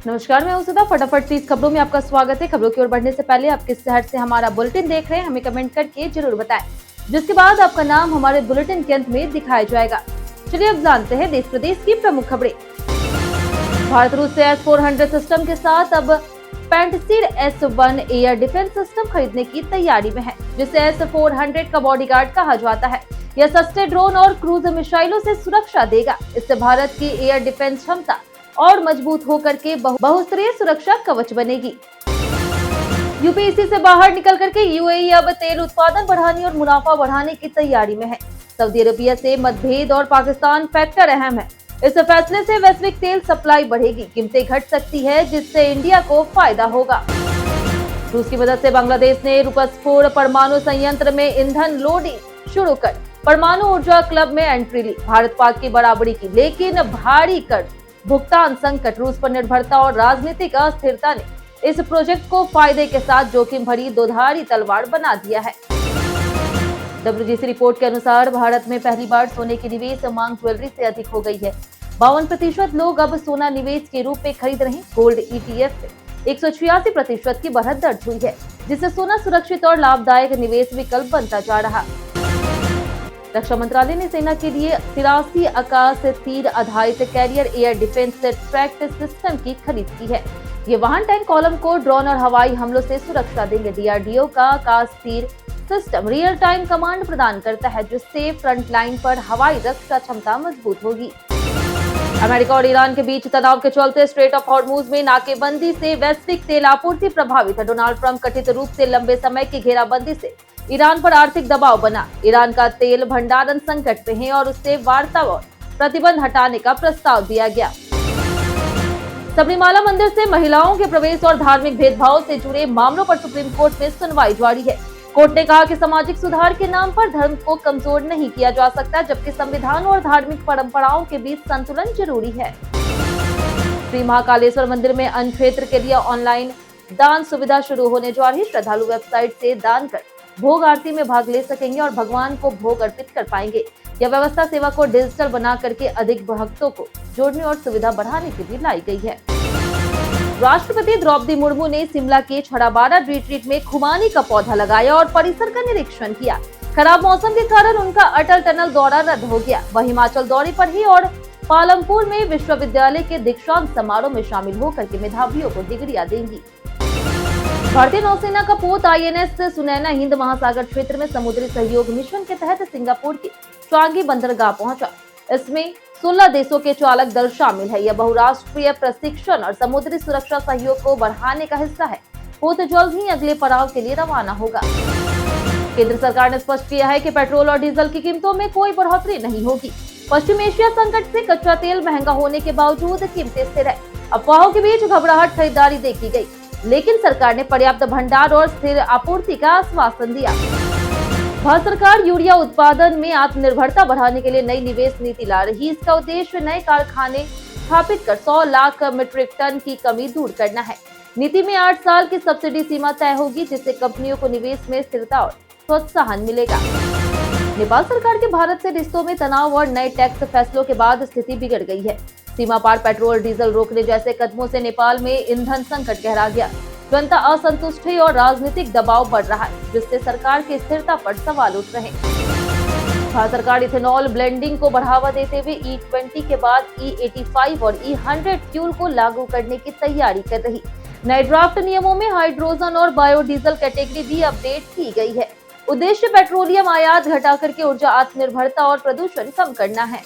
नमस्कार, मैं हूं सुधा। फटाफट 30 खबरों में आपका स्वागत है। खबरों की ओर बढ़ने से पहले आप किस शहर से हमारा बुलेटिन देख रहे हैं हमें कमेंट करके जरूर बताएं, जिसके बाद आपका नाम हमारे बुलेटिन के अंत में दिखाया जाएगा। चलिए अब जानते हैं देश प्रदेश की प्रमुख खबरें। भारत रूस से S-400 सिस्टम के साथ अब पैंटसीड S-1 एयर डिफेंस सिस्टम खरीदने की तैयारी में है, जिसे S-400 का बॉडीगार्ड कहा जाता है। यह सस्ते ड्रोन और क्रूज मिसाइलों से सुरक्षा देगा। इससे भारत की एयर डिफेंस क्षमता और मजबूत होकर के बहुस्तरीय सुरक्षा कवच बनेगी। यूपीएससी से बाहर निकल करके यूएई अब तेल उत्पादन बढ़ाने और मुनाफा बढ़ाने की तैयारी में है। सऊदी अरबिया से मतभेद और पाकिस्तान फैक्टर अहम है। इस फैसले से वैश्विक तेल सप्लाई बढ़ेगी, कीमतें घट सकती है, जिससे इंडिया को फायदा होगा। रूस की मदद से बांग्लादेश ने रूपस्फोट परमाणु संयंत्र में ईंधन लोडिंग शुरू कर परमाणु ऊर्जा क्लब में एंट्री ली। भारत पाक की बराबरी की, लेकिन भारी कर्ज, भुगतान संकट, रूस पर निर्भरता और राजनीतिक अस्थिरता ने इस प्रोजेक्ट को फायदे के साथ जोखिम भरी दोधारी तलवार बना दिया है। WGC रिपोर्ट के अनुसार भारत में पहली बार सोने की निवेश मांग ज्वेलरी से अधिक हो गई है। 52% लोग अब सोना निवेश के रूप में खरीद रहे हैं। गोल्ड ETF में 186% की बढ़त दर्ज हुई है, जिससे सोना सुरक्षित और लाभदायक निवेश विकल्प बनता जा रहा। रक्षा मंत्रालय ने सेना के लिए 83 आकाश तीर आधारित carrier air defence tract system की खरीद की है। ये वाहन 10 कॉलम को ड्रोन और हवाई हमलों से सुरक्षा देंगे। DRDO का आकाश तीर सिस्टम रियल टाइम कमांड प्रदान करता है, जिससे फ्रंट लाइन पर हवाई रक्षा क्षमता मजबूत होगी। अमेरिका और ईरान के बीच तनाव के चलते स्ट्रेट ऑफ हॉर्मुज में नाकेबंदी से वैश्विक तेल आपूर्ति प्रभावित है। डोनाल्ड ट्रंप कथित रूप से लंबे समय की घेराबंदी से ईरान पर आर्थिक दबाव बना। ईरान का तेल भंडारण संकट में है और उससे वार्ता और प्रतिबंध हटाने का प्रस्ताव दिया गया। सबरीमाला मंदिर से महिलाओं के प्रवेश और धार्मिक भेदभाव से जुड़े मामलों पर सुप्रीम कोर्ट में सुनवाई जारी है। कोर्ट ने कहा कि सामाजिक सुधार के नाम पर धर्म को कमजोर नहीं किया जा सकता, जबकि संविधान और धार्मिक परंपराओं के बीच संतुलन जरूरी है। श्री महाकालेश्वर मंदिर में अन्न क्षेत्र के लिए ऑनलाइन दान सुविधा शुरू होने जा रही। श्रद्धालु वेबसाइट से दान कर भोग आरती में भाग ले सकेंगे और भगवान को भोग अर्पित कर पाएंगे। यह व्यवस्था सेवा को डिजिटल बना करके अधिक भक्तों को जोड़ने और सुविधा बढ़ाने के लिए लाई गई है। राष्ट्रपति द्रौपदी मुर्मू ने शिमला के छड़ाबाड़ा रिट्रीट में खुमानी का पौधा लगाया और परिसर का निरीक्षण किया। खराब मौसम के कारण उनका अटल टनल दौरा रद्द हो गया। वह हिमाचल दौरे पर ही और पालमपुर में विश्वविद्यालय के दीक्षांत समारोह में शामिल होकर के मेधावियों को डिग्रियां देंगी। भारतीय नौसेना का पोत INS सुनैना हिंद महासागर क्षेत्र में समुद्री सहयोग मिशन के तहत सिंगापुर के चांगी बंदरगाह पहुंचा। इसमें 16 देशों के चालक दल शामिल है। यह बहुराष्ट्रीय प्रशिक्षण और समुद्री सुरक्षा सहयोग को बढ़ाने का हिस्सा है। पोत जल्द ही अगले पड़ाव के लिए रवाना होगा। केंद्र सरकार ने स्पष्ट किया है कि पेट्रोल और डीजल की कीमतों में कोई बढ़ोतरी नहीं होगी। पश्चिम एशिया संकट से कच्चा तेल महंगा होने के बावजूद कीमतें स्थिर है। अफवाहों के बीच घबराहट खरीदारी देखी गई, लेकिन सरकार ने पर्याप्त भंडार और स्थिर आपूर्ति का आश्वासन दिया। भारत सरकार यूरिया उत्पादन में आत्मनिर्भरता बढ़ाने के लिए नई निवेश नीति ला रही। इसका उद्देश्य नए कारखाने स्थापित कर 100 लाख मीट्रिक टन की कमी दूर करना है। नीति में 8 साल की सब्सिडी सीमा तय होगी, जिससे कंपनियों को निवेश में स्थिरता और प्रोत्साहन मिलेगा। नेपाल सरकार के भारत से रिश्तों में तनाव और नए टैक्स फैसलों के बाद स्थिति बिगड़ गई है। सीमा पार पेट्रोल डीजल रोकने जैसे कदमों से नेपाल में ईंधन संकट गहरा गया। जनता असंतुष्ट है और राजनीतिक दबाव बढ़ रहा है, जिससे सरकार की स्थिरता पर सवाल उठ रहे हैं। भारत सरकार इथेनॉल ब्लेंडिंग को बढ़ावा देते हुए E20 के बाद E85 और E100 फ्यूल को लागू करने की तैयारी कर रही। नए ड्राफ्ट नियमों में हाइड्रोजन और बायोडीजल कैटेगरी भी अपडेट की गई है। उद्देश्य पेट्रोलियम आयात घटा करके ऊर्जा आत्मनिर्भरता और प्रदूषण कम करना है।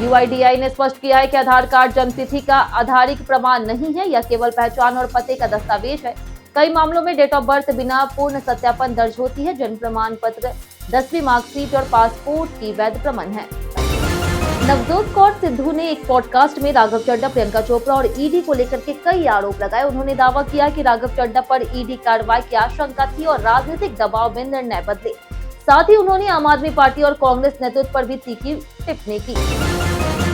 UIDAI ने स्पष्ट किया है कि आधार कार्ड जन्मतिथि का आधारिक प्रमाण नहीं है, यह केवल पहचान और पते का दस्तावेज है। कई मामलों में डेट ऑफ बर्थ बिना पूर्ण सत्यापन दर्ज होती है। जन्म प्रमाण पत्र, 10वीं मार्कशीट और पासपोर्ट की वैध प्रमाण है। नवजोत कौर सिद्धू ने एक पॉडकास्ट में राघव चड्ढा, प्रियंका चोपड़ा और ईडी को लेकर के कई आरोप लगाए। उन्होंने दावा किया कि राघव चड्ढा पर ईडी कार्रवाई की आशंका थी और राजनीतिक दबाव में निर्णय बदले। साथ ही उन्होंने आम आदमी पार्टी और कांग्रेस नेतृत्व पर भी तीखी टिप्पणी की।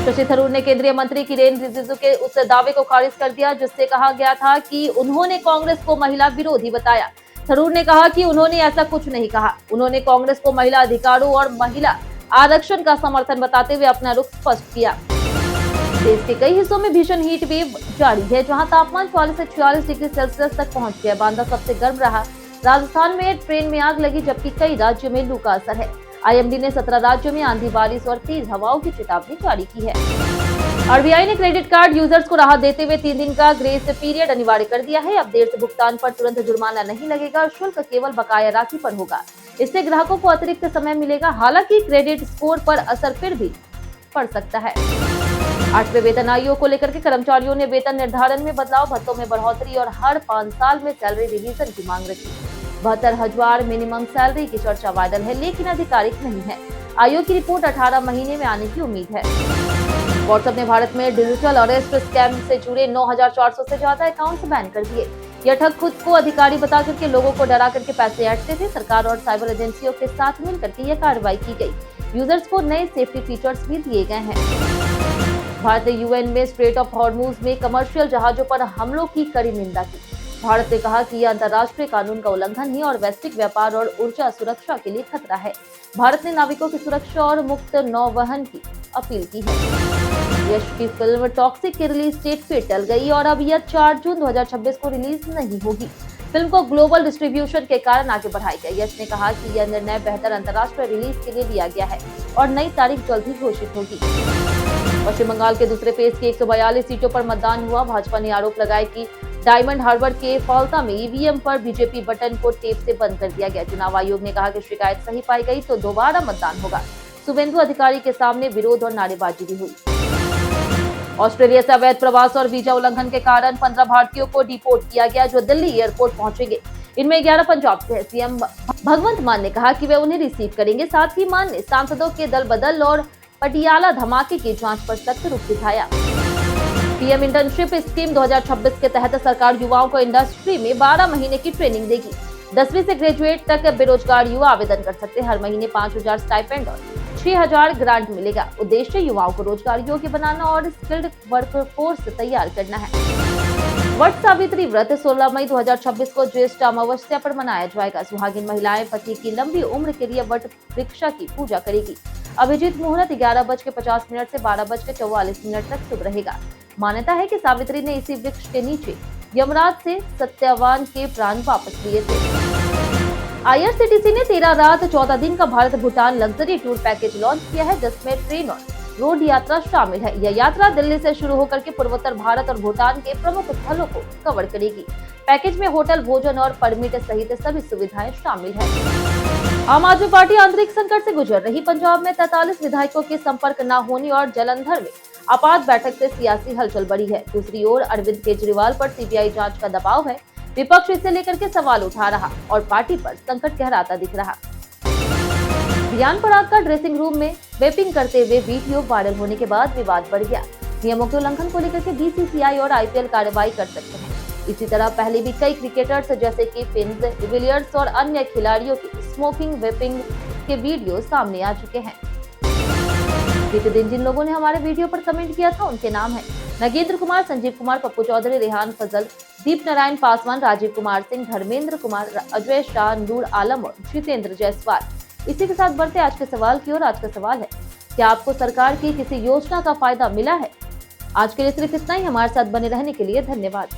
शशि थरूर ने केंद्रीय मंत्री किरेन रिजिजू के उस दावे को खारिज कर दिया, जिससे कहा गया था कि उन्होंने कांग्रेस को महिला विरोधी बताया। थरूर ने कहा कि उन्होंने ऐसा कुछ नहीं कहा। उन्होंने कांग्रेस को महिला अधिकारों और महिला आरक्षण का समर्थन बताते हुए अपना रुख स्पष्ट किया। देश के कई हिस्सों में भीषण हीट वेव जारी है, जहां तापमान 44 से 46 डिग्री सेल्सियस तक पहुंच गया। बांदा सबसे गर्म रहा। राजस्थान में ट्रेन में आग लगी, जबकि कई राज्यों में लू का असर है। आईएमडी ने 17 राज्यों में आंधी, बारिश और तेज हवाओं की चेतावनी जारी की है। आरबीआई ने क्रेडिट कार्ड यूजर्स को राहत देते हुए 3 दिन का ग्रेस पीरियड अनिवार्य कर दिया है। अब देर से भुगतान पर तुरंत जुर्माना नहीं लगेगा, शुल्क केवल बकाया राशि पर होगा। इससे ग्राहकों को अतिरिक्त समय मिलेगा। हालांकि क्रेडिट स्कोर पर असर फिर भी पड़ सकता है। 8वें वेतन आयोग को लेकर के कर्मचारियों ने वेतन निर्धारण में बदलाव, भत्तों में बढ़ोतरी और हर 5 साल में सैलरी रिवीजन की मांग रखी। 72,000 मिनिमम सैलरी की चर्चा वायरल है, लेकिन आधिकारिक नहीं है। आयोग की रिपोर्ट 18 महीने में आने की उम्मीद है। व्हाट्सएप ने भारत में डिजिटल अरेस्ट स्कैम से जुड़े 9,400 से ज्यादा अकाउंट्स बैन कर दिए। यह ठग खुद को अधिकारी बता करके लोगों को डरा करके पैसे ऐंठते थे। सरकार और साइबर एजेंसियों के साथ मिलकर के यह कार्रवाई की गई। यूजर्स को नए सेफ्टी फीचर्स भी दिए गए हैं। भारत ने यूएन में स्ट्रेट ऑफ हॉर्मुज में कमर्शियल जहाजों पर हमलों की कड़ी निंदा की। भारत ने कहा कि यह अंतर्राष्ट्रीय कानून का उल्लंघन है और वैश्विक व्यापार और ऊर्जा सुरक्षा के लिए खतरा है। भारत ने नाविकों की सुरक्षा और मुक्त नौवहन की अपील की है। यश की फिल्म टॉक्सिक की रिलीज डेट फिर टल गई और अब यह 4 जून 2026 को रिलीज नहीं होगी। फिल्म को ग्लोबल डिस्ट्रीब्यूशन के कारण आगे बढ़ाया गया। यश ने कहा कि यह निर्णय बेहतर अंतर्राष्ट्रीय रिलीज के लिए लिया गया है और नई तारीख जल्द ही घोषित होगी। पश्चिम बंगाल के दूसरे फेज की 142 सीटों पर मतदान हुआ। भाजपा ने आरोप लगाया कि डायमंड हार्बर के फॉल्टा में ईवीएम पर बीजेपी बटन को टेप से बंद कर दिया गया। चुनाव आयोग ने कहा कि शिकायत सही पाई गई तो दोबारा मतदान होगा। शुभेंदु अधिकारी के सामने विरोध और नारेबाजी भी हुई। ऑस्ट्रेलिया से अवैध प्रवास और वीजा उल्लंघन के कारण 15 भारतीयों को डिपोर्ट किया गया, जो दिल्ली एयरपोर्ट पहुंचेंगे। इनमें 11 पंजाब से है। सीएम भगवंत मान ने कहा कि वे उन्हें रिसीव करेंगे। साथ ही मान ने सांसदों के दल बदल और पटियाला धमाके की जांच पर सख्त रुख दिखाया। पीएम इंटर्नशिप स्कीम 2026 के तहत सरकार युवाओं को इंडस्ट्री में 12 महीने की ट्रेनिंग देगी। 10वीं से ग्रेजुएट तक बेरोजगार युवा आवेदन कर सकते हैं। हर महीने 5,000 स्टाइपेंड और 6,000 ग्रांट मिलेगा। उद्देश्य युवाओं को रोजगार योग्य बनाना और स्किल्ड वर्कफोर्स तैयार करना है। वट सावित्री व्रत 16 मई 2026 को ज्येष्ठ अमावस्या पर मनाया जाएगा। सुहागिन महिलाएं पति की लंबी उम्र के लिए वट वृक्ष की पूजा करेगी। अभिजीत मुहूर्त 11:50 से 12:44 तक शुभ रहेगा। मान्यता है कि सावित्री ने इसी वृक्ष के नीचे यमराज से सत्यवान के प्राण वापस लिए थे। आईआरसीटीसी ने 13 रात 14 दिन का Bharat Bhutan luxury tour package launch किया है, जिसमें ट्रेन और रोड यात्रा शामिल है। यह यात्रा दिल्ली से शुरू होकर के पूर्वोत्तर भारत और भूटान के प्रमुख स्थलों को कवर करेगी। पैकेज में होटल, भोजन और परमिट सहित सभी सुविधाएं शामिल है। आम आदमी पार्टी आंतरिक संकट से गुजर रही। पंजाब में 43 विधायकों के संपर्क न होने और जालंधर में आपात बैठक से सियासी हलचल बढ़ी है। दूसरी ओर अरविंद केजरीवाल पर सीबीआई जांच का दबाव है। विपक्ष इसे लेकर के सवाल उठा रहा और पार्टी पर संकट गहराता दिख रहा। रियान पराग का ड्रेसिंग रूम में वेपिंग करते हुए वीडियो वायरल होने के बाद विवाद बढ़ गया। नियमों के उल्लंघन को लेकर के बीसीसीआई और आईपीएल कार्रवाई कर सकते हैं। इसी तरह पहले भी कई क्रिकेटर्स जैसे कि फिंस, डिविलियर्स और अन्य खिलाड़ियों की स्मोकिंग, वेपिंग के वीडियो सामने आ चुके हैं। बीते दिन जिन लोगों ने हमारे वीडियो पर कमेंट किया था उनके नाम है नगेंद्र कुमार, संजीव कुमार, पप्पू चौधरी, रेहान फजल, दीप नारायण पासवान, राजीव कुमार सिंह, धर्मेंद्र कुमार, अजय शाह, नूर आलम और जितेंद्र जायसवाल। इसी के साथ बढ़ते आज के सवाल की ओर। आज का सवाल है, क्या आपको सरकार की किसी योजना का फायदा मिला है? आज के लिए सिर्फ इतना ही। हमारे साथ बने रहने के लिए धन्यवाद।